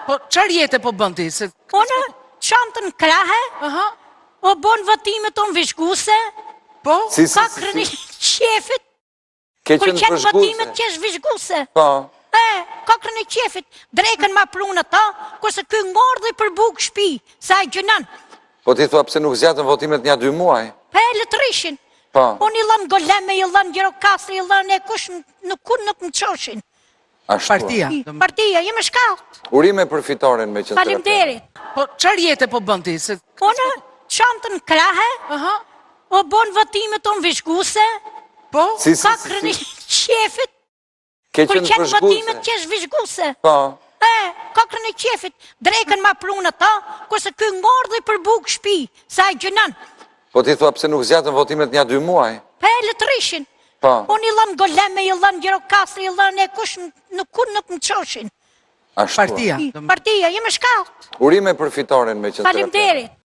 Po, çfarë jete po bën ti? Se... Unë çantën krahe, o bon votimet tonë vizhguse, Po? ka kreni qefit, Ke kur qenë qenë votimet vëzhguese. qesh vizhguse. Po. Ka kreni qefit, drejken ma prunë ata, kurse ky ngordhi për buk shpi, sa e gjënan. Po ti thua pse nuk zjatën votimet nja 2 muaj? Pe letrishin. Po. Unë i lën Goleme, i lën Gjirokastri, i lën e kush nuk më qoshin. Ashtu. Partia. Partia, jem e shkallët. Urime për fitoren me që të Faleminderit. Po, çfarë jete po bën ti? Se... Unë çantën krahe, o bon votimet tonë vizhguse, Po? ka kreni qefit, Ke kur qenë qenë votimet vëzhguese. qesh vizhguse. Po. Ka kreni qefit, drejken ma prunë ata, kurse ky ngordhi për buk shpi, sa e gjënan. Po ti thua pse nuk zjatën votimet nja 2 muaj? Pe letrishin. Po. Unë i lën Goleme, i lën Gjirokastri, i lën e kush nuk më qoshin. Ashtu. Partia. Partia, jem e shkallët. Urime për fitoren me që të Faleminderit.